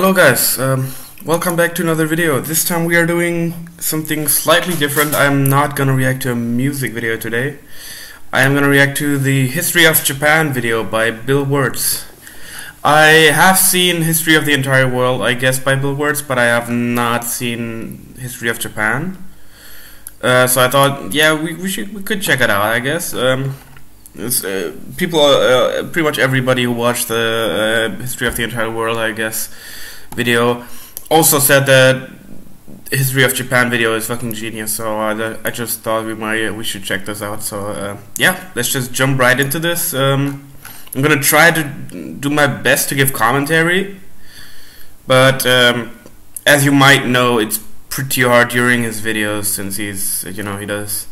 Hello guys, welcome back to another video. This time we are doing something slightly different. I'm not gonna react to a music video today. I am gonna react to the History of Japan video by Bill Wurtz. I have seen History of the Entire World, I guess, by Bill Wurtz, but I have not seen History of Japan. So I thought, yeah, we could check it out, I guess. People, pretty much everybody who watched the History of the Entire World, I guess, video also said that History of Japan video is fucking genius. So I just thought we should check this out. So yeah, let's just jump right into this. I'm gonna try to do my best to give commentary, but as you might know, it's pretty hard during his videos since he's, you know, he does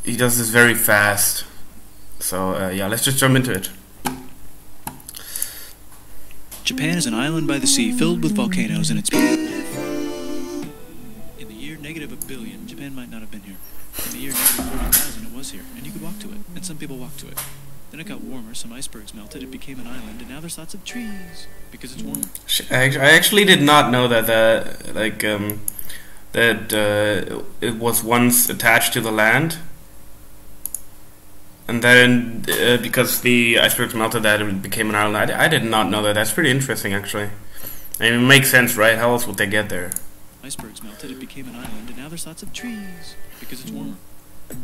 this very fast. So yeah, let's just jump into it. Japan is an island by the sea filled with volcanoes and it's in the year -1 billion, Japan might not have been here. In the year -40,000 it was here, and you could walk to it, and some people walked to it. Then it got warmer, some icebergs melted, it became an island, and now there's lots of trees because it's warmer. I actually did not know that it was once attached to the land. And then, because the icebergs melted, that it became an island. I did not know that. That's pretty interesting, actually. I mean, it makes sense, right? How else would they get there? Icebergs melted, it became an island, and now there's lots of trees because it's warmer.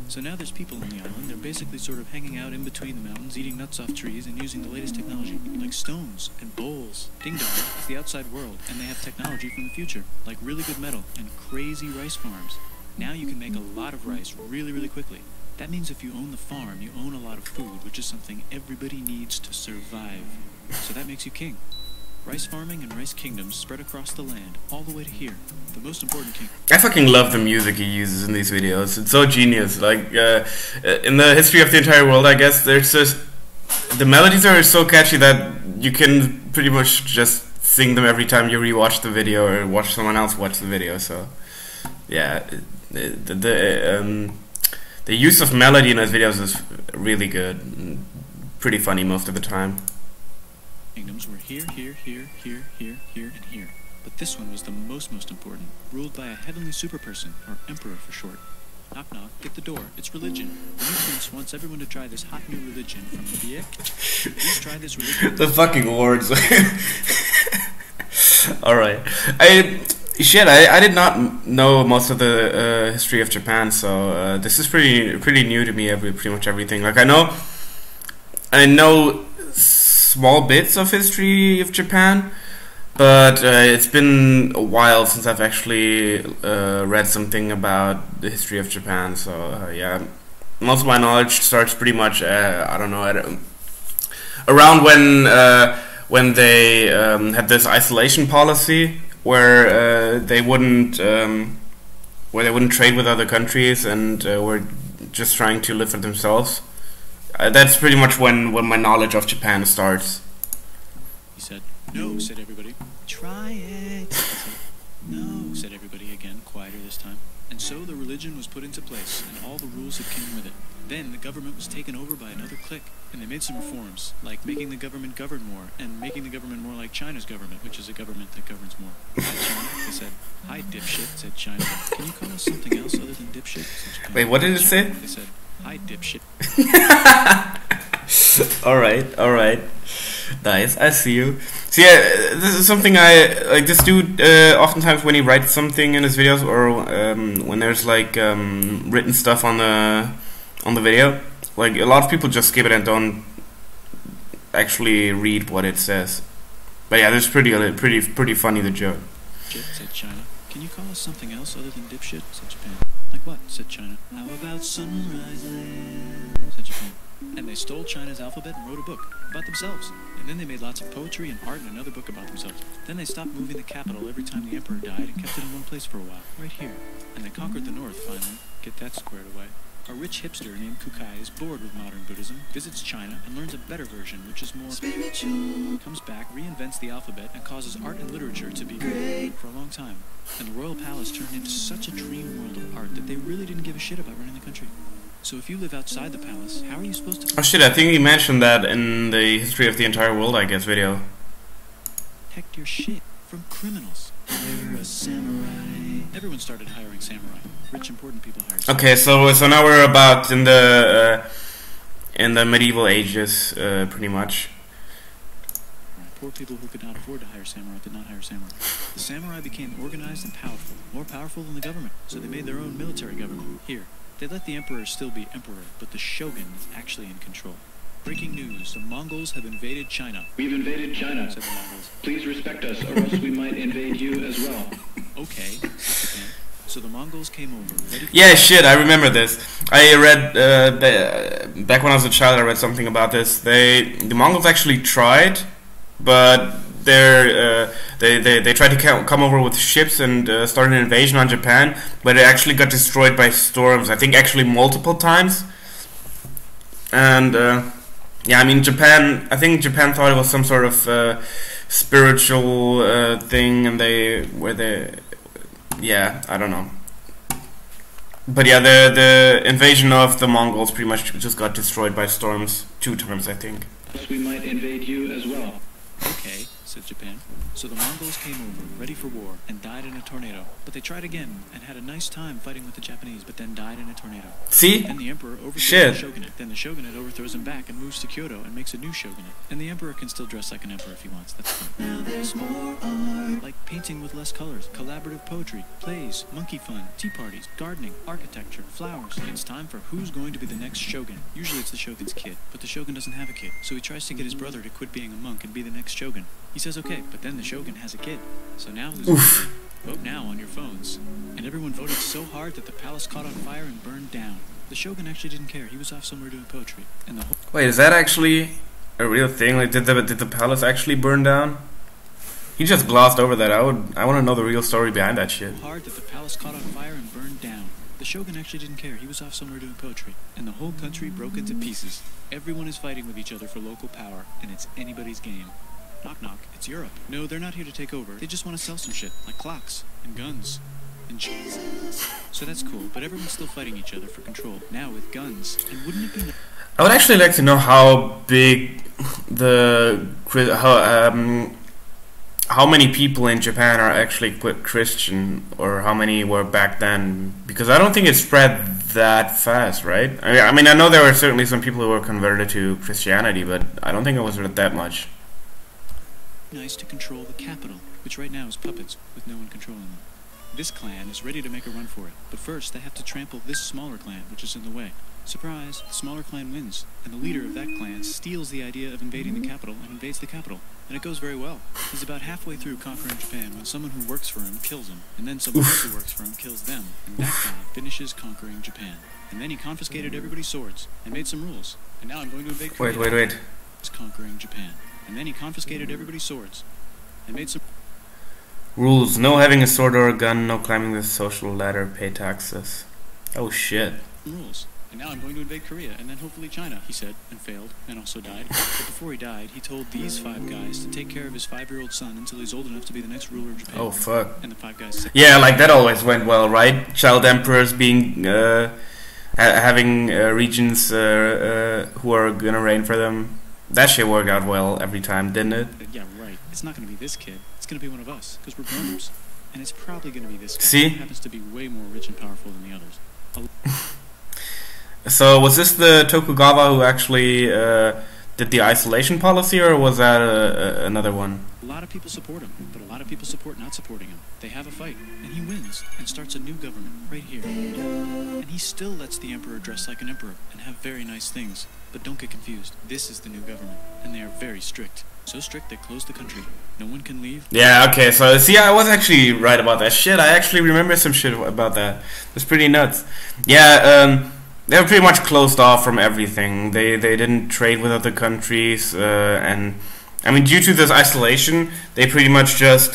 So now there's people on the island. They're basically sort of hanging out in between the mountains, eating nuts off trees, and using the latest technology, like stones and bowls. Ding dong is the outside world, and they have technology from the future, like really good metal and crazy rice farms. Now you can make a lot of rice really, really quickly. That means if you own the farm, you own a lot of food, which is something everybody needs to survive. So that makes you king. Rice farming and rice kingdoms spread across the land, all the way to here, the most important king. I fucking love the music he uses in these videos. It's so genius. Like, in the History of the Entire World, I guess, there's just... the melodies are so catchy that you can pretty much just sing them every time you rewatch the video or watch someone else watch the video, so... yeah, the use of melody in those videos is really good, pretty funny most of the time. Kingdoms were here, here, here, here, here, here, and here. But this one was the most important, ruled by a heavenly superperson, or emperor for short. Knock knock, get the door, it's religion. The new prince wants everyone to try this hot new religion from Viek. Please try this religion. The fucking words. Alright. I did not know most of the history of Japan, so this is pretty new to me. Pretty much everything. Like I know small bits of history of Japan, but it's been a while since I've actually read something about the history of Japan. So yeah, most of my knowledge starts pretty much I don't know, around when they had this isolation policy, where they wouldn't trade with other countries and were just trying to live for themselves. That's pretty much when my knowledge of Japan starts. He said, "No," said everybody. "Try it." He said, "No," said everybody again, quieter this time. And so the religion was put into place, and all the rules that came with it. Then the government was taken over by another clique, and they made some reforms, like making the government govern more, and making the government more like China's government, which is a government that governs more. "Hi, China," they said. "Hi, dipshit," said China. "Can you call us something else other than dipshit?" said Japan. Wait, what did it say? They said, "Hi, dipshit." Alright. Nice, I see you. So yeah, this is something I like. This dude, oftentimes when he writes something in his videos, or when there's like written stuff on the video, like a lot of people just skip it and don't actually read what it says. But yeah, this is pretty funny, the joke. Said China. "Can you call us something else other than dipshit?" said Japan. "Like what?" said China. "How about sunrise land?" said Japan. And they stole China's alphabet and wrote a book about themselves. And then they made lots of poetry and art and another book about themselves. Then they stopped moving the capital every time the emperor died and kept it in one place for a while, right here. And they conquered the north finally. Get that squared away. A rich hipster named Kukai is bored with modern Buddhism, visits China, and learns a better version, which is more spiritual. Comes back, reinvents the alphabet, and causes art and literature to be great for a long time. And the royal palace turned into such a dream world of art that they really didn't give a shit about running the country. So if you live outside the palace, how are you supposed to... Oh shit, I think he mentioned that in the History of the Entire World, I guess, video. Protect your shit from criminals. They were a samurai. Everyone started hiring samurai. Rich, important people hired samurai. Okay, so now we're about in the medieval ages, pretty much. Poor people who could not afford to hire samurai did not hire samurai. The samurai became organized and powerful, more powerful than the government, so they made their own military government. Here, they let the emperor still be emperor, but the shogun is actually in control. Breaking news, the Mongols have invaded China. We've invaded China. Said the Mongols. Please respect us, or else we might invade you as well. Okay, said Japan. So the Mongols came over. Ready for Yeah, shit, I remember this. I read, back when I was a child, I read something about this. The Mongols actually tried, but they tried to come over with ships and start an invasion on Japan, but it actually got destroyed by storms. I think actually multiple times. And yeah, I mean I think Japan thought it was some sort of spiritual thing, and yeah, I don't know. But yeah, the invasion of the Mongols pretty much just got destroyed by storms 2 times, I think. We might invade you as well. Okay, said Japan. So the Mongols came over, ready for war, and died in a tornado. But they tried again, and had a nice time fighting with the Japanese, but then died in a tornado. See? Then the emperor overthrows Shit. the shogunate. Then the shogunate overthrows him back and moves to Kyoto and makes a new shogunate. And the emperor can still dress like an emperor if he wants. That's fun. Now there's more art. Like painting with less colors, collaborative poetry, plays, monkey fun, tea parties, gardening, architecture, flowers. It's time for who's going to be the next shogun. Usually it's the shogun's kid, but the shogun doesn't have a kid. So he tries to get his brother to quit being a monk and be the next shogun. He says okay, but then the shogun has a kid. So now who's going to be? Vote now on your phones. And everyone voted so hard that the palace caught on fire and burned down. The shogun actually didn't care. He was off somewhere doing poetry. And the whole Wait, is that actually a real thing? Like, did the palace actually burn down? He just glossed over that. I want to know the real story behind that shit. hard that the palace caught on fire and burned down. The shogun actually didn't care. He was off somewhere doing poetry. And the whole country broke into pieces. Everyone is fighting with each other for local power, and it's anybody's game. Knock knock, it's Europe. No, they're not here to take over. They just want to sell some shit, like clocks, and guns, and Jesus. So that's cool, but everyone's still fighting each other for control, now with guns. And wouldn't it be I would actually like to know how big how many people in Japan are actually Christian, or how many were back then, because I don't think it spread that fast, right? I mean, I know there were certainly some people who were converted to Christianity, but I don't think it was that much. nice to control the capital, which right now is puppets, with no one controlling them. This clan is ready to make a run for it, but first they have to trample this smaller clan, which is in the way. Surprise, the smaller clan wins, and the leader of that clan steals the idea of invading the capital and invades the capital. And it goes very well. He's about halfway through conquering Japan when someone who works for him kills him, and then someone else who works for him kills them, and that guy finishes conquering Japan. And then he confiscated everybody's swords, and made some rules. And now I'm going to invade Korea. Wait. He's conquering Japan. And then he confiscated everybody's swords, and made some Rules: no having a sword or a gun, no climbing the social ladder, pay taxes. Oh shit. rules. And now I'm going to invade Korea, and then hopefully China, he said, and failed, and also died. But before he died, he told these 5 guys to take care of his 5-year-old son until he's old enough to be the next ruler of Japan. Oh fuck. And the 5 guys said, Yeah, like that always went well, right? Child emperors being having regents who are gonna reign for them. That shit worked out well every time, didn't it? yeah, right. It's not going to be this kid. It's going to be one of us, because we're grown-ups. And it's probably going to be this guy. See? Who happens to be way more rich and powerful than the others. So was this the Tokugawa who actually did the isolation policy, or was that another one? A lot of people support him, but a lot of people support not supporting him. They have a fight, and he wins, and starts a new government right here. And he still lets the emperor dress like an emperor, and have very nice things. But don't get confused, this is the new government, and they are very strict. So strict they close the country. No one can leave. Yeah, okay, so see, I was actually right about that shit. I actually remember some shit about that. It's pretty nuts. Yeah, they were pretty much closed off from everything. They didn't trade with other countries, and I mean, due to this isolation, they pretty much just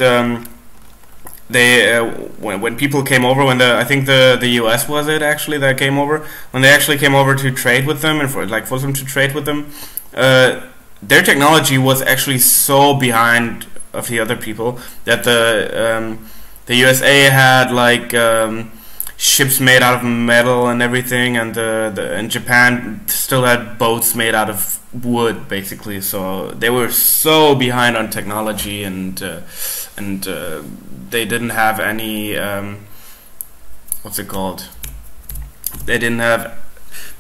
when people came over, when I think the US was it actually that came over, when they actually came over to trade with them and force them to trade with them, their technology was actually so behind of the other people that the USA had like ships made out of metal and everything, and Japan still had boats made out of wood, basically. So they were so behind on technology, and they didn't have any what's it called? They didn't have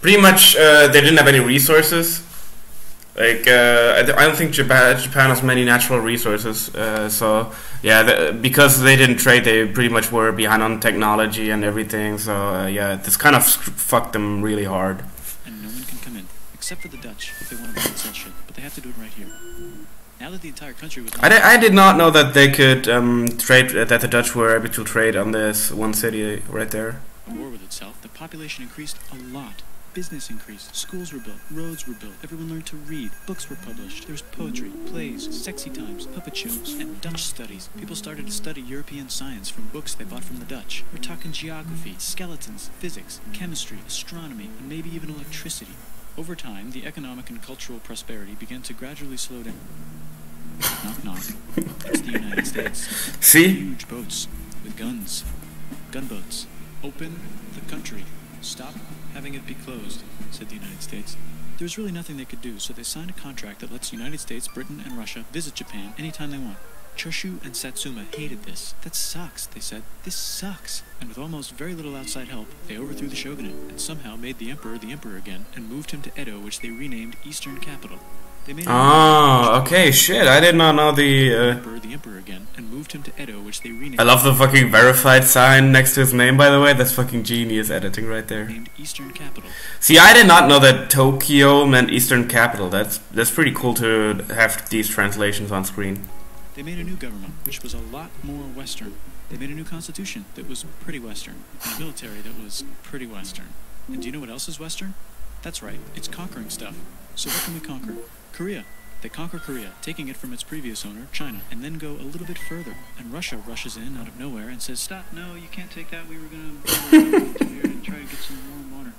pretty much they didn't have any resources. Like I don't think Japan has many natural resources. So yeah, because they didn't trade, they pretty much were behind on technology and everything. So yeah, this kind of fucked them really hard. And no one can come in, except for the Dutch, if they want to buy and sell shit. But they have to do it right here. Now that the entire country was... I did not know that they could trade, that the Dutch were able to trade on this one city right there. ...war with itself, the population increased a lot. Business increased, schools were built, roads were built, everyone learned to read, books were published, there was poetry, plays, sexy times, puppet shows, and Dutch studies. People started to study European science from books they bought from the Dutch. We're talking geography, skeletons, physics, chemistry, astronomy, and maybe even electricity. Over time, the economic and cultural prosperity began to gradually slow down. Knock knock. It's the United States. See? Huge boats with guns. Gunboats. Open the country. Stop having it be closed, said the United States. There was really nothing they could do, so they signed a contract that lets the United States, Britain, and Russia visit Japan anytime they want. Choshu and Satsuma hated this. That sucks, they said. This sucks. And with almost very little outside help, they overthrew the shogunate and somehow made the emperor again and moved him to Edo, which they renamed Eastern Capital. They made okay, shit, I did not know the emperor again and moved him to Edo, which they renamed... I love the fucking verified sign next to his name, by the way. That's fucking genius editing right there. Named Eastern Capital. See, I did not know that Tokyo meant Eastern Capital. That's pretty cool to have these translations on screen. They made a new government, which was a lot more Western. They made a new constitution that was pretty Western, and a military that was pretty Western. And do you know what else is Western? That's right, it's conquering stuff. So what can we conquer? Korea. They conquer Korea, taking it from its previous owner, China, and then go a little bit further. And Russia rushes in out of nowhere and says, "Stop, no, you can't take that, we were going to here and try to get some warm water."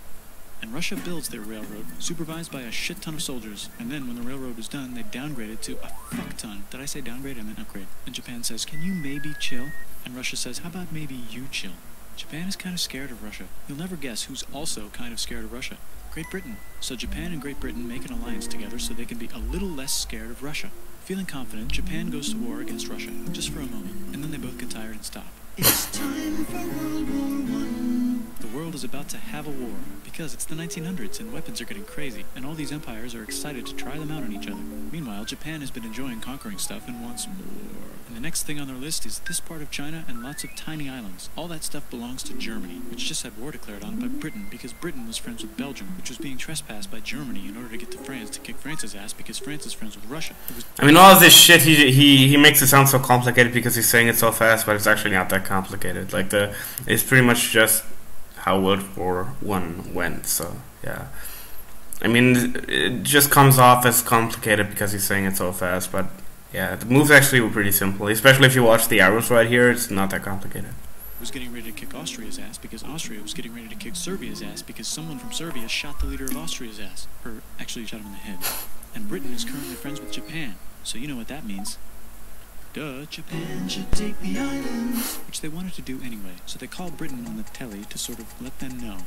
And Russia builds their railroad, supervised by a shit ton of soldiers. And then when the railroad is done, they downgrade it to a fuck ton. Did I say downgrade? I meant upgrade. And Japan says, "Can you maybe chill?" And Russia says, "How about maybe you chill?" Japan is kind of scared of Russia. You'll never guess who's also kind of scared of Russia. Great Britain. So Japan and Great Britain make an alliance together so they can be a little less scared of Russia. Feeling confident, Japan goes to war against Russia, just for a moment, and then they both get tired and stop. It's time for World War I. The world is about to have a war, because it's the 1900s and weapons are getting crazy, and all these empires are excited to try them out on each other. Meanwhile, Japan has been enjoying conquering stuff and wants more. And the next thing on their list is this part of China and lots of tiny islands. All that stuff belongs to Germany, which just had war declared on it by Britain because Britain was friends with Belgium, which was being trespassed by Germany in order to get to France to kick France's ass because France is friends with Russia. I mean, all of this shit, he makes it sound so complicated because he's saying it so fast, but it's actually not that complicated. Like, it's pretty much just how World War I went, so, yeah. I mean, it just comes off as complicated because he's saying it so fast, but yeah, the moves actually were pretty simple, especially if you watch the arrows right here, it's not that complicated. Was getting ready to kick Austria's ass because Austria was getting ready to kick Serbia's ass because someone from Serbia shot the leader of Austria's ass. Or actually shot him in the head. And Britain is currently friends with Japan, so you know what that means. Duh, Japan should take the islands. Which they wanted to do anyway, so they called Britain on the telly to sort of let them know.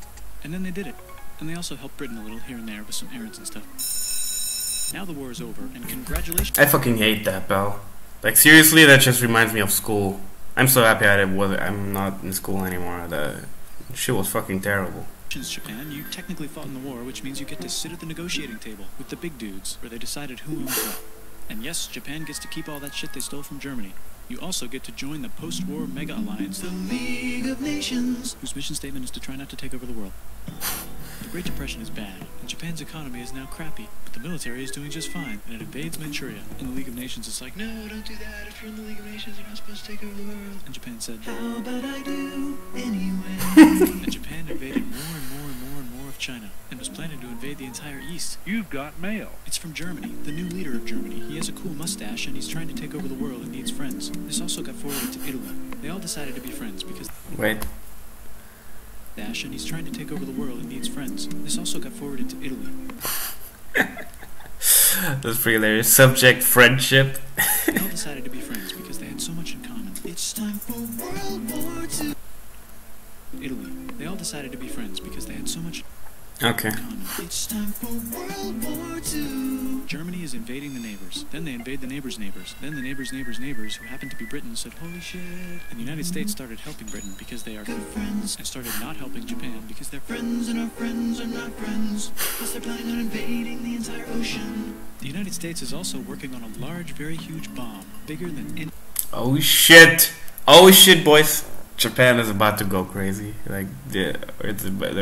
And then they did it. And they also helped Britain a little here and there with some errands and stuff. Now the war is over, and congratulations. I fucking hate that, Belle. Like, seriously, that just reminds me of school. I'm so happy I'm not in school anymore. The shit was fucking terrible. Japan, you technically fought in the war, which means you get to sit at the negotiating table with the big dudes, where they decided who owns what. And yes, Japan gets to keep all that shit they stole from Germany. You also get to join the post-war mega alliance, the League of Nations, whose mission statement is to try not to take over the world. The Great Depression is bad, and Japan's economy is now crappy, but the military is doing just fine, and it invades Manchuria. And the League of Nations is like, "No, don't do that. If you're in the League of Nations, you're not supposed to take over the world." And Japan said, "How about I do anyway?" And Japan invaded more and more and more and more of China, and was planning to invade the entire East. You've got mail. It's from Germany, the new leader of Germany. He has a cool mustache, and he's trying to take over the world and needs friends. This also got forwarded to Italy. They all decided to be friends because... Wait. And he's trying to take over the world and needs friends. This also got forwarded to Italy. That's pretty hilarious. Subject, friendship. They all decided to be friends because they had so much in common. It's time for World War II. Italy. They all decided to be friends because they had so much... Okay. It's time for World War II. Germany is invading the neighbors. Then they invade the neighbors' neighbors. Then the neighbors' neighbors' neighbors, who happen to be Britain, said, holy shit. And the United States started helping Britain because they are good friends, and started not helping Japan because they're friends and our friends are not friends. Plus they're planning on invading the entire ocean. The United States is also working on a large, very huge bomb, bigger than any... Oh shit! Oh shit, boys! Japan is about to go crazy. Like, they're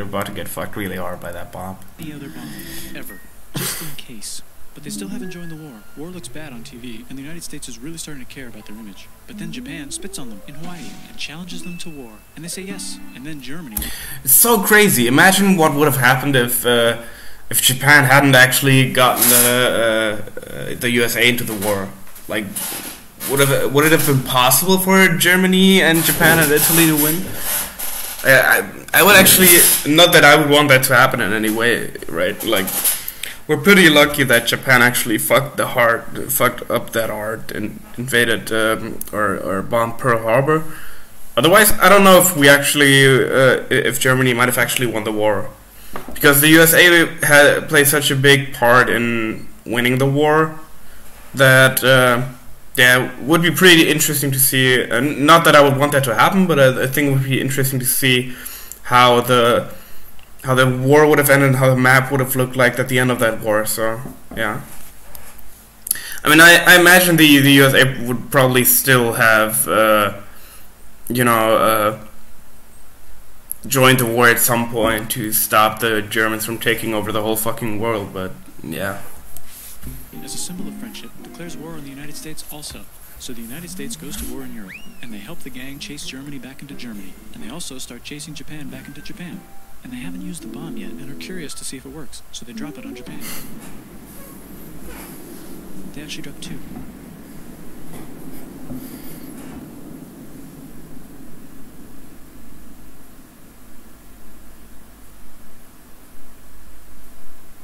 about to get fucked really hard by that bomb. Any other bomb ever, just in case. But they still haven't joined the war. War looks bad on TV, and the United States is really starting to care about their image. But then Japan spits on them in Hawaii and challenges them to war, and they say yes. And then Germany. It's so crazy. Imagine what would have happened if Japan hadn't actually gotten the USA into the war. Like, would it have been possible for Germany and Japan and Italy to win? I would actually, not that I would want that to happen in any way, right? Like, we're pretty lucky that Japan actually fucked up that hard and invaded or bombed Pearl Harbor. Otherwise, I don't know if we actually, if Germany might have actually won the war, because the USA had played such a big part in winning the war that yeah, it would be pretty interesting to see. Not that I would want that to happen, but I think it would be interesting to see how the war would have ended, and how the map would have looked like at the end of that war. So yeah, I mean, I imagine the USA would probably still have joined the war at some point to stop the Germans from taking over the whole fucking world. But yeah. As a symbol of friendship, declares war on the United States also. So the United States goes to war in Europe, and they help the gang chase Germany back into Germany, and they also start chasing Japan back into Japan. And they haven't used the bomb yet, and are curious to see if it works, so they drop it on Japan. They actually dropped 2.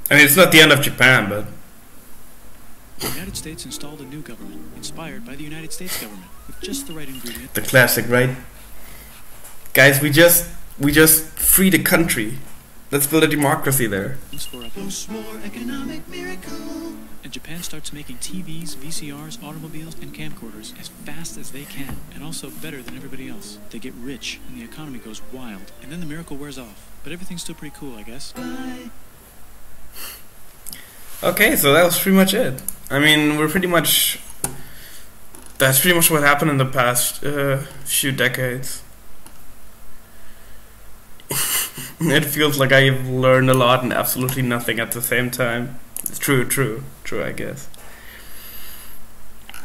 I mean, it's not the end of Japan, but the United States installed a new government, inspired by the United States government, with just the right ingredient. The classic, right? Guys, we just freed a country. Let's build a democracy there. For a post-war economic miracle. And Japan starts making TVs, VCRs, automobiles, and camcorders as fast as they can, and also better than everybody else. They get rich, and the economy goes wild, and then the miracle wears off. But everything's still pretty cool, I guess. Bye. Okay, so that was pretty much it. I mean, that's pretty much what happened in the past few decades. It feels like I've learned a lot and absolutely nothing at the same time. It's true, I guess.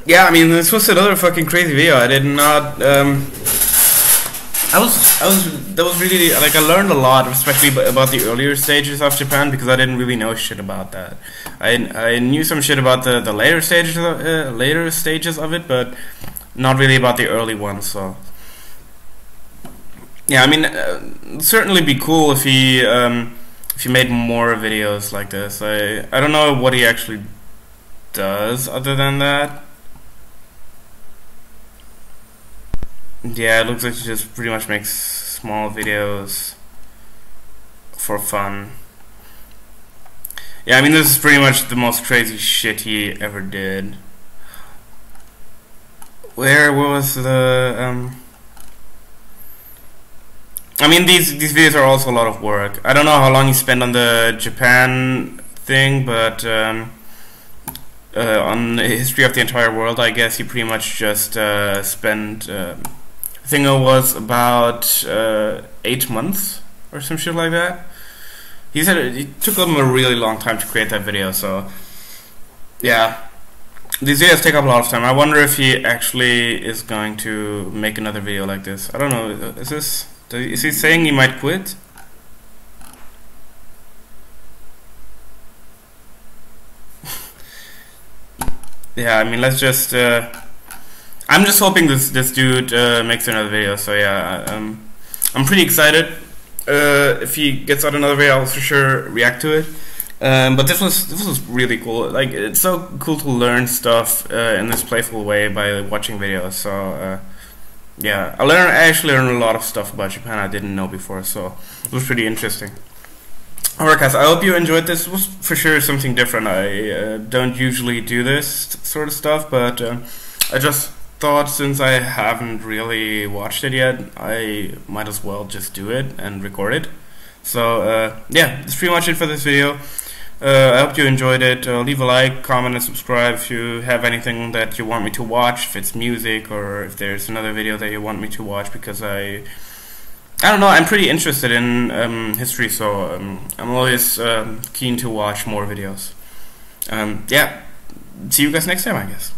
Yeah, I mean, this was another fucking crazy video. I did not, that was really, like, I learned a lot, especially about the earlier stages of Japan, because I didn't really know shit about that. I knew some shit about the later stages of it, but not really about the early ones. So yeah, I mean, it'd certainly be cool if he made more videos like this. I don't know what he actually does other than that. Yeah, it looks like he just pretty much makes small videos for fun. Yeah, I mean, this is pretty much the most crazy shit he ever did. Where was the I mean, these videos are also a lot of work. I don't know how long he spent on the Japan thing, but on the history of the entire world, I guess he pretty much just spent I think it was about 8 months or some shit like that. He said it took him a really long time to create that video, so yeah. These videos take up a lot of time. I wonder if he actually is going to make another video like this. I don't know, is he saying he might quit? Yeah, I mean, let's just I'm just hoping this dude makes another video. So yeah, I'm pretty excited. If he gets out another video, I'll for sure react to it. But this was really cool. Like, it's so cool to learn stuff in this playful way by watching videos. So yeah, I actually learned a lot of stuff about Japan I didn't know before. So it was pretty interesting. Alright guys, I hope you enjoyed this. It was for sure something different. I don't usually do this sort of stuff, but I just thought since I haven't really watched it yet, I might as well just do it and record it. So yeah, that's pretty much it for this video. I hope you enjoyed it. Leave a like, comment, and subscribe if you have anything that you want me to watch, if it's music or if there's another video that you want me to watch, because I don't know, I'm pretty interested in history, so I'm always keen to watch more videos. Yeah, see you guys next time, I guess.